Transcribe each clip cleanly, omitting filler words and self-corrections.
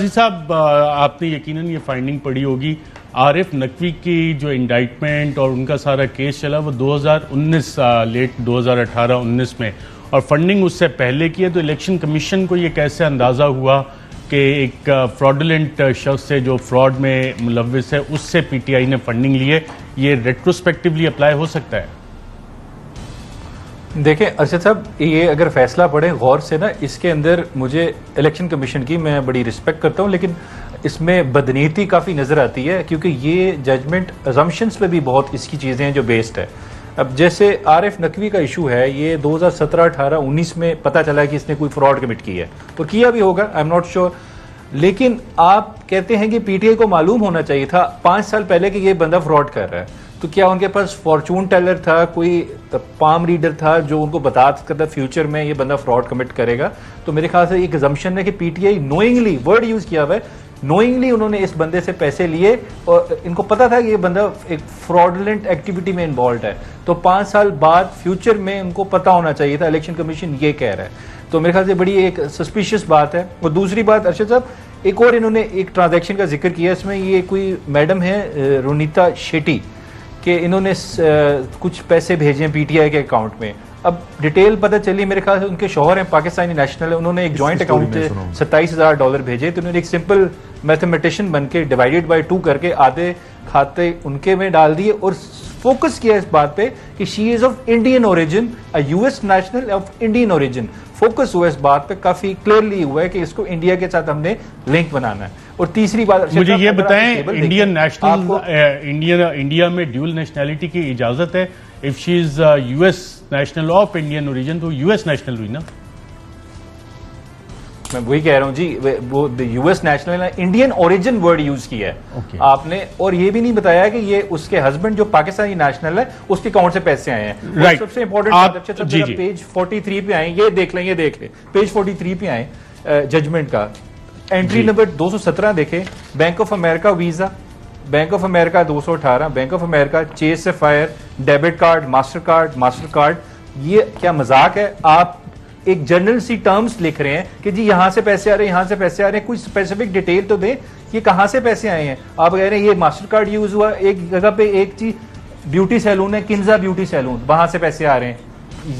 जी साहब, आपने यकीनन ये फाइंडिंग पढ़ी होगी। आरिफ नकवी की जो इंडाइटमेंट और उनका सारा केस चला वो 2019 लेट 2018-19 में, और फंडिंग उससे पहले की है। तो इलेक्शन कमीशन को ये कैसे अंदाज़ा हुआ कि एक फ्रॉडुलेंट शख्स से जो फ्रॉड में मुलव्विस है उससे पीटीआई ने फंडिंग ली है? ये रेट्रोस्पेक्टिवली अप्लाई हो सकता है? देखें अरशद साहब, ये अगर फैसला पढ़े गौर से ना, इसके अंदर मुझे इलेक्शन कमीशन की मैं बड़ी रिस्पेक्ट करता हूँ, लेकिन इसमें बदनीति काफ़ी नज़र आती है, क्योंकि ये जजमेंट अजम्पशंस पे भी बहुत इसकी चीज़ें हैं जो बेस्ड है। अब जैसे आरिफ नकवी का इशू है, ये 2017, 18, 19 में पता चला कि इसने कोई फ्रॉड कमिट किया है, और किया भी होगा, आई एम नॉट श्योर। लेकिन आप कहते हैं कि पीटीआई को मालूम होना चाहिए था 5 साल पहले कि ये बंदा फ्रॉड कर रहा है। तो क्या उनके पास फॉर्चून टेलर था, कोई पाम रीडर था जो उनको बता सकता था फ्यूचर में ये बंदा फ्रॉड कमिट करेगा? तो मेरे ख्याल से एक अजम्पशन है कि पीटीआई नोइंगली, वर्ड यूज किया हुआ है, नोइंगली उन्होंने इस बंदे से पैसे लिए और इनको पता था कि ये बंदा एक फ्रॉडुलेंट एक्टिविटी में इन्वॉल्व है। तो 5 साल बाद फ्यूचर में उनको पता होना चाहिए था, इलेक्शन कमीशन ये कह रहा है। तो मेरे ख्याल से बड़ी एक सस्पिशियस बात है। और दूसरी बात अरशद साहब, एक और इन्होंने एक ट्रांजैक्शन का जिक्र किया, इसमें ये कोई मैडम है रोनीता शेट्टी, कि इन्होंने कुछ पैसे भेजे पीटीआई के अकाउंट में। अब डिटेल पता चली, मेरे ख्याल से उनके शौहर हैं पाकिस्तानी नेशनल है, उन्होंने एक जॉइंट अकाउंट से $27,000 भेजे। तो उन्होंने एक सिंपल मैथमेटिशियन बन के डिवाइडेड बाय 2 करके आधे खाते उनके में डाल दिए और फोकस किया इस बात पे कि she is of Indian origin, a US national of Indian origin. Focus हुआ इस बात पे, काफी क्लियरली हुआ है कि इसको इंडिया के साथ हमने लिंक बनाना है। और तीसरी बात, मुझे ये बताएं, इंडियन नेशनल इंडिया में ड्यूल नेशनैलिटी की इजाजत है? If she is US national of Indian origin तो यूएस नेशनल हुई ना? मैं वही कह रहा हूं जी, वो US national, Indian origin word use किया है आपने, और ये भी नहीं बताया कि ये उसके हस्बैंड जो पाकिस्तानी नेशनल है उसके अकाउंट से पैसे आए हैं। राइट। सबसे इंपॉर्टेंट बात, अच्छा पेज 43 पे आए, ये देख लें पेज 43 पे आए जजमेंट का एंट्री नंबर 217 देखें। Bank of America Visa, Bank of America 218, Bank of America Chase Sapphire, debit card, Mastercard. ये क्या मजाक है? आप एक जनरल सी टर्म्स लिख रहे हैं कि जी यहां से पैसे आ रहे हैं, यहां से पैसे आ रहे हैं, कुछ स्पेसिफिक डिटेल तो दें ये कहां से पैसे आए हैं। आप कह रहे हैं ये मास्टर कार्ड यूज हुआ, एक जगह पे एक चीज ब्यूटी सैलून है, किन्जा ब्यूटी सैलून, वहां से पैसे आ रहे हैं।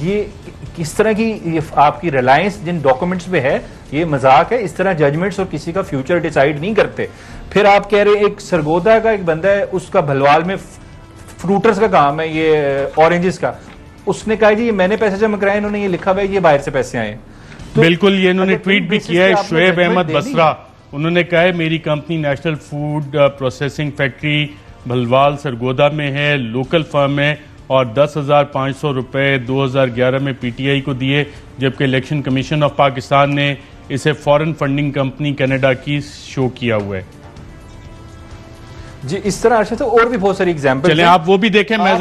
ये किस तरह की ये आपकी रिलायंस जिन डॉक्यूमेंट्स पे है, ये मजाक है। इस तरह जजमेंट्स और किसी का फ्यूचर डिसाइड नहीं करते। फिर आप कह रहे हैं एक सरगोदा का एक बंदा है, उसका भलवाल में फ्रूटर्स का काम है, ये ऑरेंजेस का, उसने कहा जी मैंने पैसे जमा कराए, इन्होंने ये लिखा हुआ है ये बाहर से पैसे आए। तो बिल्कुल, ये इन्होंने ट्वीट भी किया है। शुएब अहमद बसरा, उन्होंने कहा है मेरी company national food processing factory Bhalwal Sargodha में है, लोकल फर्म है, और 10,500 रुपए 2011 में पीटीआई को दिए, जबकि इलेक्शन कमीशन ऑफ पाकिस्तान ने इसे फॉरेन फंडिंग कंपनी कनाडा की शो किया हुआ है। जी इस तरह अर्शद तो और भी बहुत सारी एग्जांपल चलें आप वो भी देखें। मैं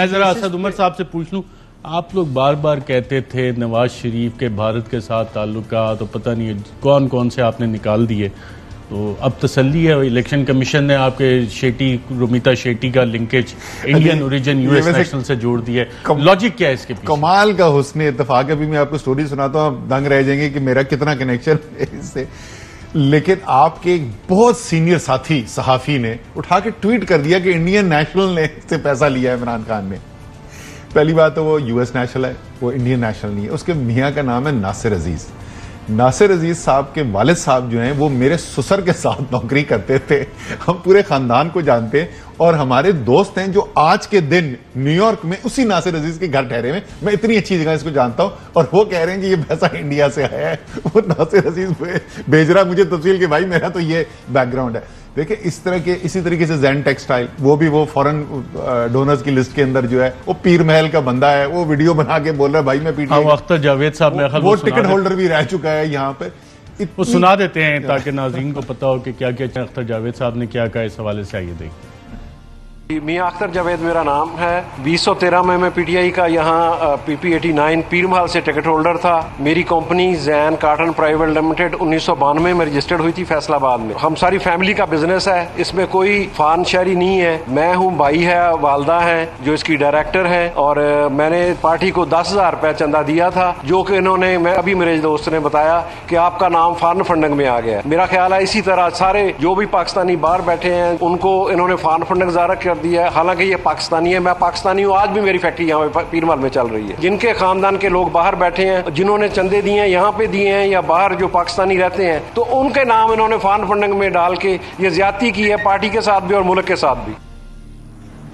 जरा असद उमर साहब से पूछ लूं, आप लोग बार बार कहते थे नवाज शरीफ के भारत के साथ ताल्लुकात, तो पता नहीं कौन कौन से आपने निकाल दिए, तो अब तसल्ली है इलेक्शन कमीशन ने आपके रोमिता शेट्टी का linkage Indian origin US national से जोड़ दिया। लॉजिक क्या है इसके पीछे? कमाल का हुस्न इत्तेफाक है। अभी मैं आपको स्टोरी सुनाता हूं, आप दंग रह जाएंगे कि मेरा कितना कनेक्शन है इससे। लेकिन आपके एक बहुत सीनियर साथी सहाफी ने उठा के ट्वीट कर दिया कि इंडियन नेशनल ने इससे पैसा लिया है इमरान खान ने। पहली बात तो वो यूएस नेशनल है, वो इंडियन नेशनल नहीं है। उसके मियाँ का नाम है नासिर अजीज। नासिर अजीज साहब के वालिद साहब जो हैं वो मेरे ससुर के साथ नौकरी करते थे, हम पूरे खानदान को जानते हैं, और हमारे दोस्त हैं जो आज के दिन न्यूयॉर्क में उसी नासिर अजीज के घर ठहरे हुए। मैं इतनी अच्छी जगह इसको जानता हूं, और वो कह रहे हैं कि ये पैसा इंडिया से आया है। वो नासिर अजीज भेज रहा मुझे तफसील कि भाई मेरा तो ये बैकग्राउंड है। देखिए इस तरह के, इसी तरीके से जैन टेक्सटाइल, वो भी वो फॉरेन डोनर्स की लिस्ट के अंदर जो है वो पीर महल का बंदा है, वो वीडियो बना के बोल रहा है भाई मैं पीटीआई, अख्तर जावेद साहब वो टिकट होल्डर भी रह चुका है यहाँ पे। वो सुना देते हैं ताकि नाज़रीन को पता हो कि क्या क्या अख्तर जावेद साहब ने क्या कहा इस हवाले से। आइए देखिए। मियां अख्तर जावेद मेरा नाम है। 2013 में मैं पीटीआई का यहाँ PP89 पीर महल से टिकट होल्डर था। मेरी company Jain cotton private limited 1992 में रजिस्टर्ड हुई थी फैसलाबाद में। हम सारी फैमिली का बिजनेस है, इसमें कोई फान शहरी नहीं है। मैं हूँ, भाई है, वालदा है जो इसकी डायरेक्टर है, और मैंने पार्टी को 10,000 रुपए चंदा दिया था, जो कि इन्होंने, मैं अभी मेरे दोस्त ने बताया कि आपका नाम फॉरेन फंडिंग में आ गया। मेरा ख्याल है इसी तरह सारे जो भी पाकिस्तानी बाहर बैठे हैं उनको इन्होंने फॉरेन फंडिंग जारा कर दिया है। हालांकि ये पाकिस्तानी है, मैं पाकिस्तानी हूँ, आज भी मेरी फैक्ट्री यहाँ पे पीरमल में चल रही है। जिनके खानदान के लोग बाहर बैठे हैं, जिन्होंने चंदे दिए हैं, यहाँ पे दिए हैं, या बाहर जो पाकिस्तानी रहते हैं, तो उनके नाम इन्होंने फॉरेन फंडिंग में डाल के ये ज्यादती की है, पार्टी के साथ भी और मुल्क के साथ भी।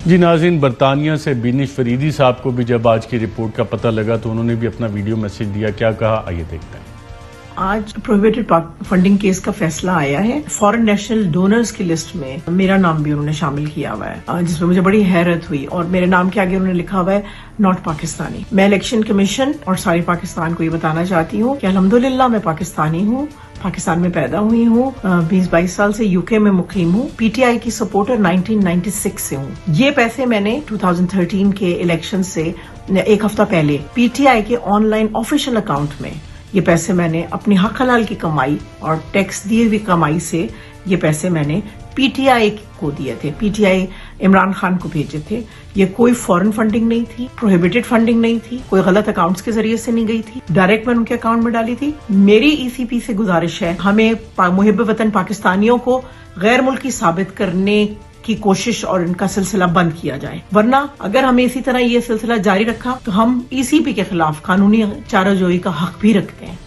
जी नाज़रीन, बरतानिया से बीनिश फरीदी साहब को भी जब आज की रिपोर्ट का पता लगा तो उन्होंने भी अपना वीडियो मैसेज दिया। क्या कहा, आइए देखते हैं। आज प्रोहिबिटेड फंडिंग केस का फैसला आया है। फॉरेन नेशनल डोनर्स की लिस्ट में मेरा नाम भी उन्होंने शामिल किया हुआ है, जिसमें मुझे बड़ी हैरत हुई। और मेरे नाम के आगे उन्होंने लिखा हुआ है नॉट पाकिस्तानी। मैं इलेक्शन कमीशन और सारे पाकिस्तान को ये बताना चाहती हूँ कि अल्हम्दुलिल्लाह मैं पाकिस्तानी हूँ, पाकिस्तान में पैदा हुई हूँ, 20-22 साल से यूके में मुकीम हूँ, पीटीआई की सपोर्टर 1996 से हूँ। ये पैसे मैंने 2013 के इलेक्शन से एक हफ्ता पहले पीटीआई के ऑनलाइन ऑफिशियल अकाउंट में ये पैसे मैंने अपनी हक हलाल की कमाई और टैक्स दिए हुई कमाई से ये पैसे मैंने पीटीआई को दिए थे, पीटीआई इमरान खान को भेजे थे। ये कोई फॉरेन फंडिंग नहीं थी, प्रोहिबिटेड फंडिंग नहीं थी, कोई गलत अकाउंट्स के जरिए से नहीं गई थी, डायरेक्ट मैंने उनके अकाउंट में डाली थी। मेरी ईसीपी से गुजारिश है, हमें मुहिब वतन पाकिस्तानियों को गैर मुल्की साबित करने की कोशिश और इनका सिलसिला बंद किया जाए, वरना अगर हमें इसी तरह ये सिलसिला जारी रखा तो हम ईसीपी के खिलाफ कानूनी चाराजोई का हक भी रखते हैं।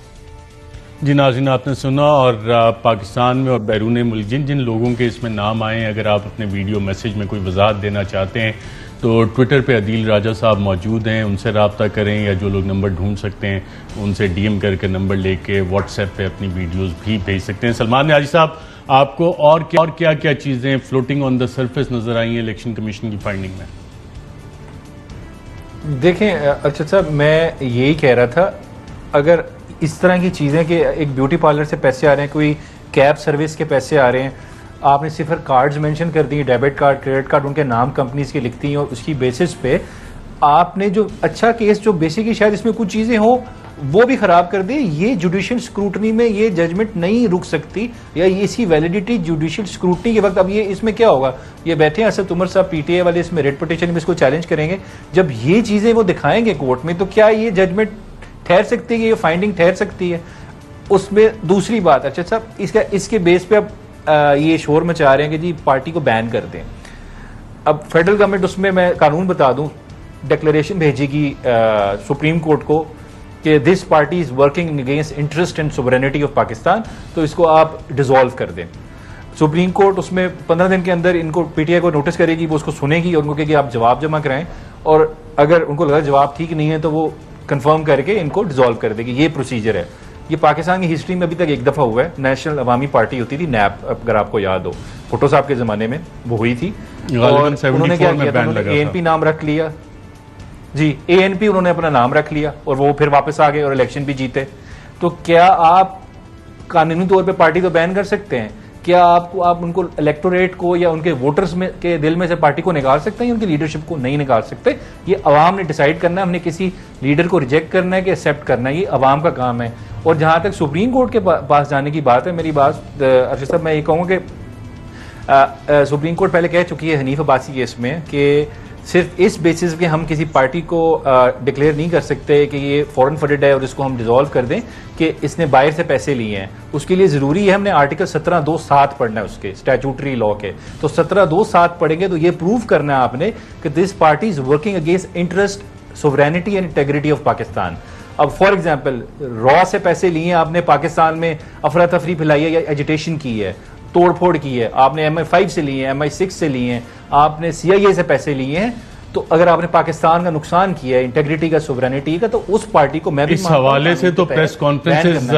जी नाज़रीन, आपने सुना। और पाकिस्तान में और बैरून मुल्क जिन जिन लोगों के इसमें नाम आए, अगर आप अपने वीडियो मैसेज में कोई वजाहत देना चाहते हैं तो ट्विटर पे अदील राजा साहब मौजूद हैं, उनसे रब्ता करें, या जो लोग नंबर ढूंढ सकते हैं उनसे डीएम करके नंबर लेके व्हाट्सएप पे अपनी वीडियोस भी भेज सकते हैं। सलमान न्याजी साहब, आपको और क्या क्या चीजें फ्लोटिंग ऑन द सरफेस नजर आई हैं इलेक्शन कमीशन की फाइंडिंग में? देखें अर्शद साहब, मैं यही कह रहा था, अगर इस तरह की चीज़ें कि एक ब्यूटी पार्लर से पैसे आ रहे हैं, कोई कैब सर्विस के पैसे आ रहे हैं, आपने सिर्फ कार्ड्स मेंशन कर दिए, डेबिट कार्ड, क्रेडिट कार्ड, उनके नाम कंपनीज के लिखती हैं, और उसकी बेसिस पे आपने जो अच्छा केस, जो बेसिकली शायद इसमें कुछ चीज़ें हो वो भी खराब कर दी। ये जुडिशियल स्क्रूटनी में ये जजमेंट नहीं रुक सकती, या ये इसकी वैलिडिटी जुडिशियल स्क्रूटनी के वक्त, अब ये इसमें क्या होगा, ये बैठे हैं असद उमर साहब पीटीए वाले, इसमें रेड पिटीशन में इसको चैलेंज करेंगे। जब ये चीजें वो दिखाएंगे कोर्ट में, तो क्या ये जजमेंट ठहर सकती है, ये फाइंडिंग ठहर सकती है? उसमें दूसरी बात, अच्छा साहब, इसके बेस पे अब ये शोर मचा रहे हैं कि जी पार्टी को बैन कर दें। अब फेडरल गवर्नमेंट, उसमें मैं कानून बता दूं, डिक्लेरेशन भेजेगी सुप्रीम कोर्ट को कि this party is working against interest and sovereignty of Pakistan, तो इसको आप डिसॉल्व कर दें। सुप्रीम कोर्ट उसमें 15 दिन के अंदर इनको, पीटीआई को नोटिस करेगी, वो उसको सुनेगी और उनको कहेगी आप जवाब जमा कराएं, और अगर उनको लगा जवाब ठीक नहीं है तो वो कंफर्म करके इनको डिसॉल्व कर देगी। ये प्रोसीजर है। ये पाकिस्तान की हिस्ट्री में अभी तक एक दफा हुआ है। नेशनल अवामी पार्टी होती थी नैप, अगर आपको याद हो, भुट्टो साहब के जमाने में वो हुई थी, और उन्होंने क्या किया था, उन्होंने एएनपी नाम रख लिया जी, एएनपी उन्होंने अपना नाम रख लिया, और वो फिर वापस आ गए और इलेक्शन भी जीते। तो क्या आप कानूनी तौर पे पार्टी को बैन कर सकते हैं? क्या आप उनको इलेक्टोरेट को या उनके वोटर्स में के दिल में से पार्टी को निकाल सकते हैं? उनकी लीडरशिप को नहीं निकाल सकते। ये अवाम ने डिसाइड करना है, हमने किसी लीडर को रिजेक्ट करना है कि एक्सेप्ट करना है, ये अवाम का काम है। और जहां तक सुप्रीम कोर्ट के पास जाने की बात है, मेरी बात अर्शद साहब, मैं ये कहूँगा कि सुप्रीम कोर्ट पहले कह चुकी है हनीफ अब्बासी केस में कि सिर्फ इस बेसिस पे हम किसी पार्टी को डिक्लेयर नहीं कर सकते कि ये फॉरेन फंडेड है और इसको हम डिसॉल्व कर दें कि इसने बाहर से पैसे लिए हैं। उसके लिए जरूरी है हमने आर्टिकल 17(2)(7) पढ़ना है उसके स्टैट्यूटरी लॉ के। तो 17(2)(7) पढ़ेंगे तो ये प्रूव करना है आपने कि this party is working against interest, sovereignty and integrity of Pakistan. अब फॉर एग्जाम्पल, रॉ से पैसे लिए आपने, पाकिस्तान में अफरा तफरी फैलाई है या एजिटेशन की है, तोड़फोड़ की है, आपने MI5 से लिए हैं, MI6 से लिए हैं, आपने CIA से पैसे लिए हैं, तो अगर आपने पाकिस्तान का नुकसान किया है, इंटेग्रिटी का, सोवरेनिटी का, तो उस पार्टी को मैं भी इस हवाले से तो प्रेस कॉन्फ्रेंसेस